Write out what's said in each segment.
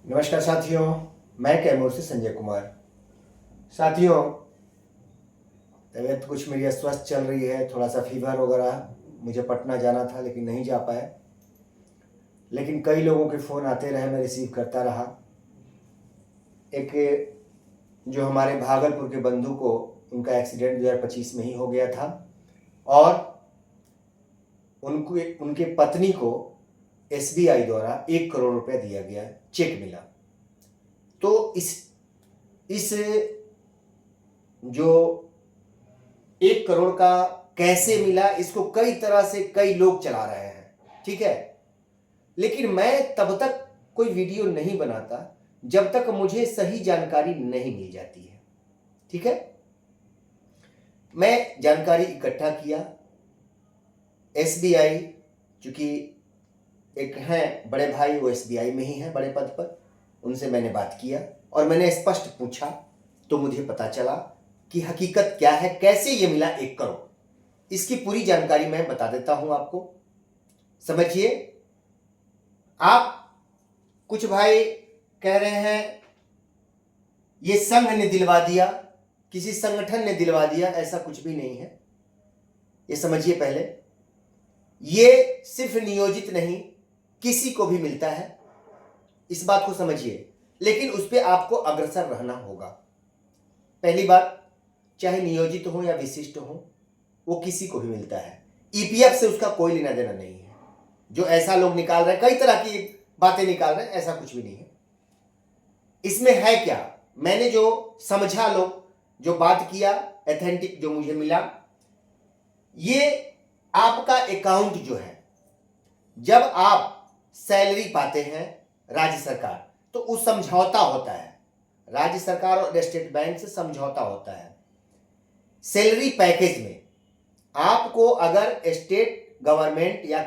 नमस्कार साथियों, मैं कैमूर से संजय कुमार। साथियों, तबीयत कुछ मेरी अस्वस्थ चल रही है, थोड़ा सा फीवर वगैरह। मुझे पटना जाना था लेकिन नहीं जा पाए, लेकिन कई लोगों के फ़ोन आते रहे, मैं रिसीव करता रहा। एक जो हमारे भागलपुर के बंधु को, उनका एक्सीडेंट 2025 में ही हो गया था और उनके पत्नी को SBI द्वारा 1 करोड़ रुपए दिया गया, चेक मिला। तो इस जो 1 करोड़ का कैसे मिला, इसको कई तरह से कई लोग चला रहे हैं, ठीक है। लेकिन मैं तब तक कोई वीडियो नहीं बनाता जब तक मुझे सही जानकारी नहीं मिल जाती है, ठीक है। मैं जानकारी इकट्ठा किया। SBI, चूंकि एक हैं बड़े भाई, वो SBI में ही हैं बड़े पद पर, उनसे मैंने बात किया और मैंने स्पष्ट पूछा, तो मुझे पता चला कि हकीकत क्या है, कैसे ये मिला 1 करोड़। इसकी पूरी जानकारी मैं बता देता हूं आपको, समझिए। आप कुछ भाई कह रहे हैं ये संघ ने दिलवा दिया, किसी संगठन ने दिलवा दिया, ऐसा कुछ भी नहीं है। ये समझिए पहले, ये सिर्फ नियोजित नहीं, किसी को भी मिलता है, इस बात को समझिए। लेकिन उस पर आपको अग्रसर रहना होगा। पहली बात, चाहे नियोजित हो या विशिष्ट हो, वो किसी को भी मिलता है। EPF से उसका कोई लेना देना नहीं है। जो ऐसा लोग निकाल रहे हैं, कई तरह की बातें निकाल रहे हैं, ऐसा कुछ भी नहीं है। इसमें है क्या, मैंने जो समझा, लोग जो बात किया, एथेंटिक जो मुझे मिला, ये आपका अकाउंट जो है, जब आप सैलरी पाते हैं राज्य सरकार, तो उस समझौता होता है, राज्य सरकार और स्टेट बैंक से समझौता होता है। सैलरी पैकेज में आपको अगर स्टेट गवर्नमेंट या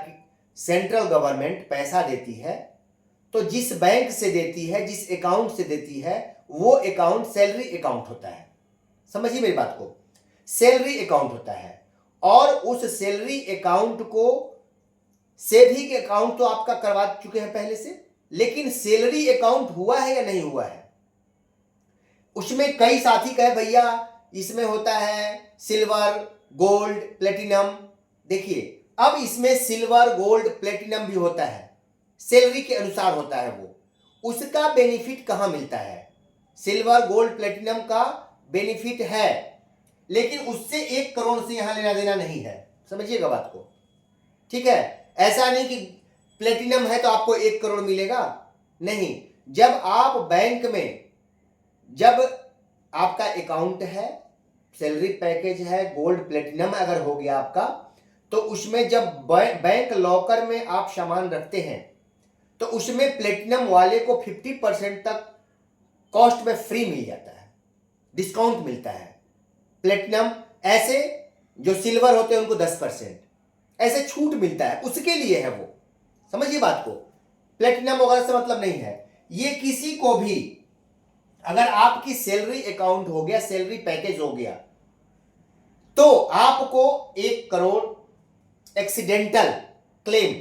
सेंट्रल गवर्नमेंट पैसा देती है, तो जिस बैंक से देती है, जिस अकाउंट से देती है, वो अकाउंट सैलरी अकाउंट होता है। समझिए मेरी बात को, सैलरी अकाउंट होता है। और उस सैलरी अकाउंट को सेविंग अकाउंट तो आपका करवा चुके हैं पहले से, लेकिन सैलरी अकाउंट हुआ है या नहीं हुआ है, उसमें कई साथी कहे भैया इसमें होता है सिल्वर, गोल्ड, प्लेटिनम। देखिए, अब इसमें सिल्वर, गोल्ड, प्लेटिनम भी होता है, सैलरी के अनुसार होता है। वो उसका बेनिफिट कहां मिलता है? सिल्वर, गोल्ड, प्लेटिनम का बेनिफिट है, लेकिन उससे 1 करोड़ से यहां लेना देना नहीं है, समझिएगा बात को, ठीक है। ऐसा नहीं कि प्लेटिनम है तो आपको 1 करोड़ मिलेगा, नहीं। जब आप बैंक में, जब आपका अकाउंट है, सैलरी पैकेज है, गोल्ड प्लेटिनम अगर हो गया आपका, तो उसमें जब बैंक लॉकर में आप सामान रखते हैं, तो उसमें प्लेटिनम वाले को 50% तक कॉस्ट में फ्री मिल जाता है, डिस्काउंट मिलता है। प्लेटिनम ऐसे जो सिल्वर होते हैं उनको 10% ऐसे छूट मिलता है, उसके लिए है वो, समझिए बात को। प्लेटिनम वगैरह से मतलब नहीं है। ये किसी को भी, अगर आपकी सैलरी अकाउंट हो गया, सैलरी पैकेज हो गया, तो आपको 1 करोड़ एक्सीडेंटल क्लेम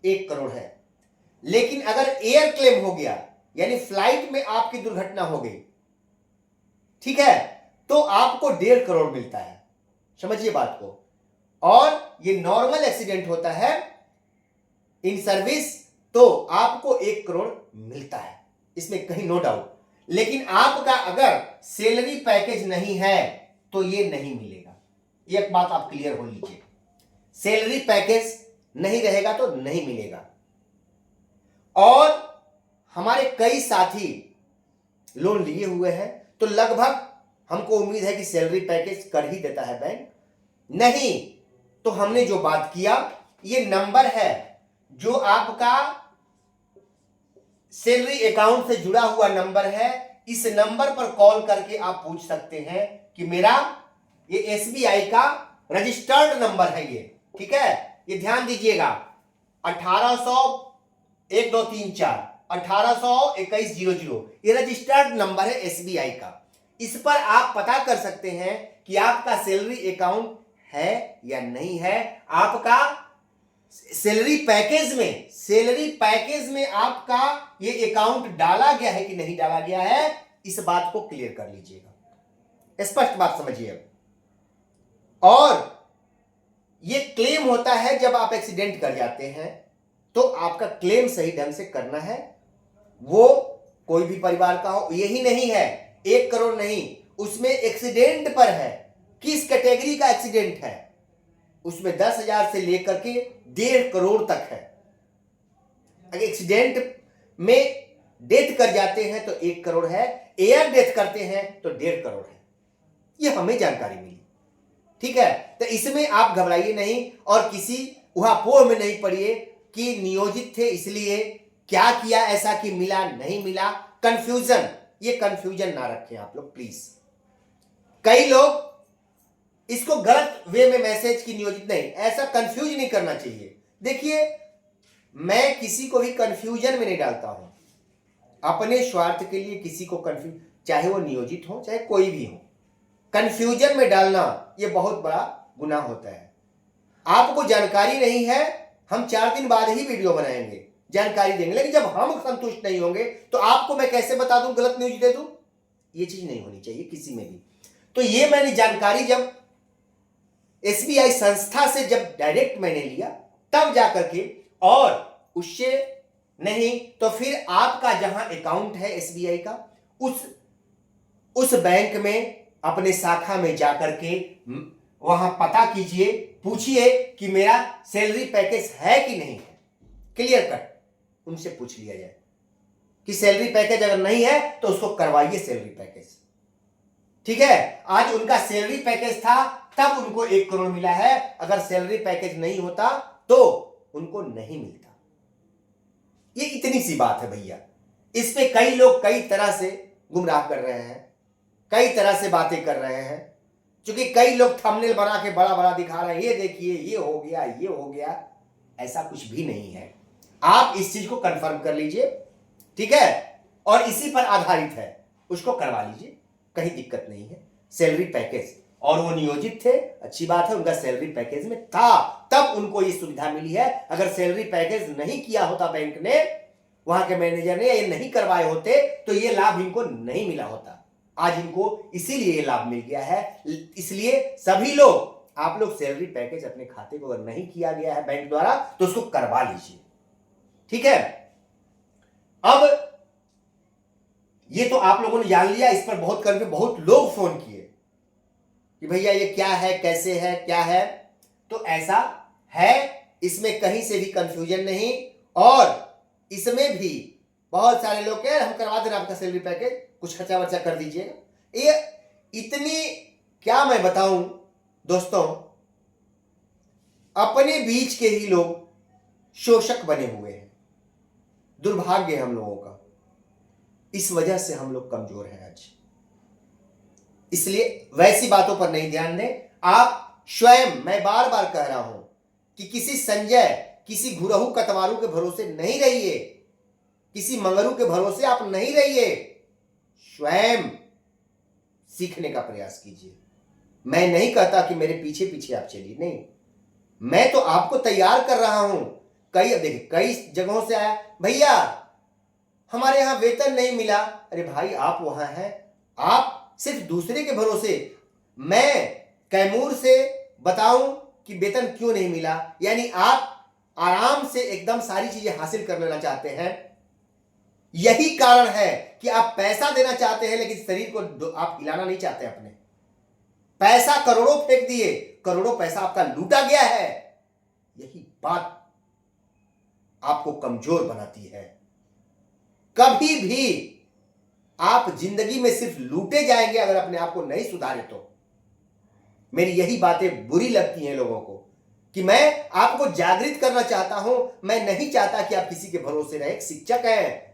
1 करोड़ है। लेकिन अगर एयर क्लेम हो गया, यानी फ्लाइट में आपकी दुर्घटना हो गई, ठीक है, तो आपको 1.5 करोड़ मिलता है, समझिए बात को। और ये नॉर्मल एक्सीडेंट होता है इन सर्विस, तो आपको 1 करोड़ मिलता है, इसमें कहीं नो डाउट। लेकिन आपका अगर सैलरी पैकेज नहीं है तो ये नहीं मिलेगा, एक बात आप क्लियर हो लीजिए। सैलरी पैकेज नहीं रहेगा तो नहीं मिलेगा। और हमारे कई साथी लोन लिए हुए हैं, तो लगभग हमको उम्मीद है कि सैलरी पैकेज कर ही देता है बैंक। नहीं तो हमने जो बात किया, ये नंबर है जो आपका सैलरी अकाउंट से जुड़ा हुआ नंबर है। इस नंबर पर कॉल करके आप पूछ सकते हैं कि मेरा ये SBI का रजिस्टर्ड नंबर है ये, ठीक है। ये ध्यान दीजिएगा, 1800-1234-1800-2100, ये रजिस्टर्ड नंबर है SBI का। इस पर आप पता कर सकते हैं कि आपका सैलरी अकाउंट है या नहीं है, आपका सैलरी पैकेज में आपका ये अकाउंट डाला गया है कि नहीं डाला गया है, इस बात को क्लियर कर लीजिएगा। स्पष्ट बात समझिए अब। और ये क्लेम होता है जब आप एक्सीडेंट कर जाते हैं, तो आपका क्लेम सही ढंग से करना है। वो कोई भी परिवार का हो, यही नहीं है 1 करोड़ नहीं, उसमें एक्सीडेंट पर है, किस कैटेगरी का एक्सीडेंट है, उसमें 10,000 से लेकर के 1.5 करोड़ तक है। अगर एक्सीडेंट में डेथ कर जाते हैं तो 1 करोड़ है, एयर डेथ करते हैं तो 1.5 करोड़ है। यह हमें जानकारी मिली, ठीक है। तो इसमें आप घबराइए नहीं और किसी उहापोह में नहीं पड़िए कि नियोजित थे इसलिए क्या किया ऐसा कि मिला नहीं मिला। कंफ्यूजन, ये कंफ्यूजन ना रखें आप लोग प्लीज। कई लोग इसको गलत वे में मैसेज की नियोजित नहीं, ऐसा कंफ्यूज नहीं करना चाहिए। देखिए, मैं किसी को भी कंफ्यूजन में नहीं डालता हूं, अपने स्वार्थ के लिए किसी को कंफ्यूज, चाहे वो नियोजित हो चाहे कोई भी हो, कंफ्यूजन में डालना ये बहुत बड़ा गुनाह होता है। आपको जानकारी नहीं है, हम 4 दिन बाद ही वीडियो बनाएंगे, जानकारी देंगे, लेकिन जब हम संतुष्ट नहीं होंगे तो आपको मैं कैसे बता दूं, गलत न्यूज दे दूं? ये चीज नहीं होनी चाहिए किसी में भी। तो ये मैंने जानकारी जब एसबीआई संस्था से जब डायरेक्ट मैंने लिया तब जाकर के, और उससे नहीं तो फिर आपका जहां अकाउंट है एसबीआई का, उस बैंक में अपने शाखा में जाकर के वहां पता कीजिए, पूछिए कि मेरा सैलरी पैकेज है कि नहीं है। क्लियर कट उनसे पूछ लिया जाए कि सैलरी पैकेज अगर नहीं है तो उसको करवाइए सैलरी पैकेज, ठीक है। आज उनका सैलरी पैकेज था तब उनको 1 करोड़ मिला है, अगर सैलरी पैकेज नहीं होता तो उनको नहीं मिलता। ये इतनी सी बात है भैया। इस पे कई लोग कई तरह से गुमराह कर रहे हैं, कई तरह से बातें कर रहे हैं, क्योंकि कई लोग थंबनेल बना के बड़ा बड़ा दिखा रहे हैं, ये देखिए ये हो गया ये हो गया। ऐसा कुछ भी नहीं है। आप इस चीज को कंफर्म कर लीजिए, ठीक है, और इसी पर आधारित है, उसको करवा लीजिए, कहीं दिक्कत नहीं है। सैलरी पैकेज, और वो नियोजित थे, अच्छी बात है, उनका सैलरी पैकेज में था तब उनको ये सुविधा मिली है। अगर सैलरी पैकेज नहीं किया होता बैंक ने, वहां के मैनेजर ने ये नहीं करवाए होते तो ये लाभ इनको नहीं मिला होता। आज इनको इसीलिए ये लाभ मिल गया है। इसलिए सभी लोग, आप लोग सैलरी पैकेज अपने खाते को अगर नहीं किया गया है बैंक द्वारा तो उसको करवा लीजिए, ठीक है। अब ये तो आप लोगों ने जान लिया, इस पर बहुत करके बहुत लोग फोन किए कि भैया ये क्या है, कैसे है, क्या है। तो ऐसा है, इसमें कहीं से भी कंफ्यूजन नहीं, और इसमें भी बहुत सारे लोग कह हम करवा देना आपका सैलरी पैकेज, कुछ खर्चा वर्चा कर दीजिएगा। ये इतनी क्या मैं बताऊं दोस्तों, अपने बीच के ही लोग शोषक बने हुए हैं। दुर्भाग्य है हम लोगों का, इस वजह से हम लोग कमजोर हैं आज। इसलिए वैसी बातों पर नहीं ध्यान दें। आप स्वयं, मैं बार बार कह रहा हूं कि किसी संजय, किसी घुरहू कतवारू के भरोसे नहीं रहिए, किसी मंगरू के भरोसे आप नहीं रहिए, स्वयं सीखने का प्रयास कीजिए। मैं नहीं कहता कि मेरे पीछे पीछे आप चलिए, नहीं, मैं तो आपको तैयार कर रहा हूं। देखिए कई जगहों से आया, भैया हमारे यहां वेतन नहीं मिला। अरे भाई आप वहां हैं, आप सिर्फ दूसरे के भरोसे, मैं कैमूर से बताऊं कि वेतन क्यों नहीं मिला, यानी आप आराम से एकदम सारी चीजें हासिल कर लेना चाहते हैं। यही कारण है कि आप पैसा देना चाहते हैं लेकिन शरीर को आप हिलाना नहीं चाहते अपने। पैसा करोड़ों फेंक दिए, करोड़ों पैसा आपका लूटा गया है। यही बात आपको कमजोर बनाती है। कभी भी आप जिंदगी में सिर्फ लूटे जाएंगे अगर अपने आप को नहीं सुधारे तो। मेरी यही बातें बुरी लगती हैं लोगों को कि मैं आपको जागृत करना चाहता हूं। मैं नहीं चाहता कि आप किसी के भरोसे रहे। एक शिक्षक हैं,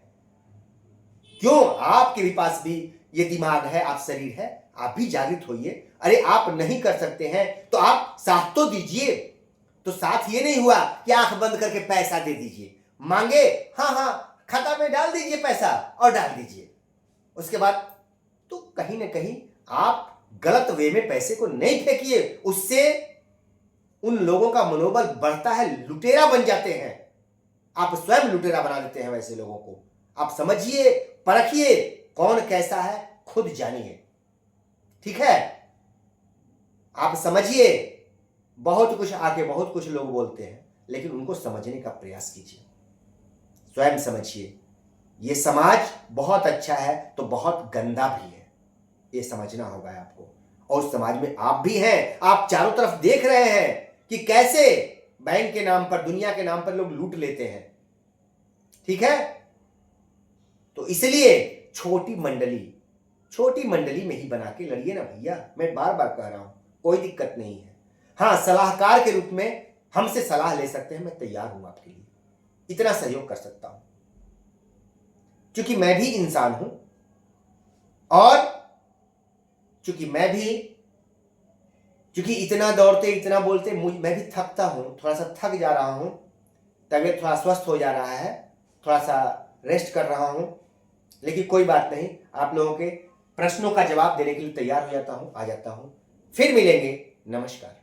क्यों आपके भी पास भी ये दिमाग है, आप शरीर है, आप भी जागृत होइए। अरे आप नहीं कर सकते हैं तो आप साथ तो दीजिए। तो साथ ये नहीं हुआ कि आंख बंद करके पैसा दे दीजिए, मांगे हाँ हाँ खाता में डाल दीजिए पैसा और डाल दीजिए, उसके बाद तो कहीं ना कहीं आप गलत वे में पैसे को नहीं फेंकिए। उससे उन लोगों का मनोबल बढ़ता है, लुटेरा बन जाते हैं। आप स्वयं लुटेरा बना देते हैं वैसे लोगों को। आप समझिए, परखिए, कौन कैसा है, खुद जानिए। ठीक है, आप समझिए। बहुत कुछ आके बहुत कुछ लोग बोलते हैं, लेकिन उनको समझने का प्रयास कीजिए, स्वयं समझिए। ये समाज बहुत अच्छा है तो बहुत गंदा भी है, ये समझना होगा आपको। और उस समाज में आप भी हैं। आप चारों तरफ देख रहे हैं कि कैसे बैंक के नाम पर, दुनिया के नाम पर लोग लूट लेते हैं। ठीक है, तो इसलिए छोटी मंडली में ही बना के लड़िए ना भैया। मैं बार बार कह रहा हूं, कोई दिक्कत नहीं है। हाँ, सलाहकार के रूप में हमसे सलाह ले सकते हैं, मैं तैयार हूं आपके लिए, इतना सहयोग कर सकता हूं, क्योंकि मैं भी इंसान हूं। और क्योंकि इतना दौड़ते, इतना बोलते, मैं भी थकता हूं, थोड़ा सा थक जा रहा हूं, तबीयत थोड़ा स्वस्थ हो जा रहा है, थोड़ा सा रेस्ट कर रहा हूं। लेकिन कोई बात नहीं, आप लोगों के प्रश्नों का जवाब देने के लिए तैयार हो जाता हूं, आ जाता हूं। फिर मिलेंगे। नमस्कार।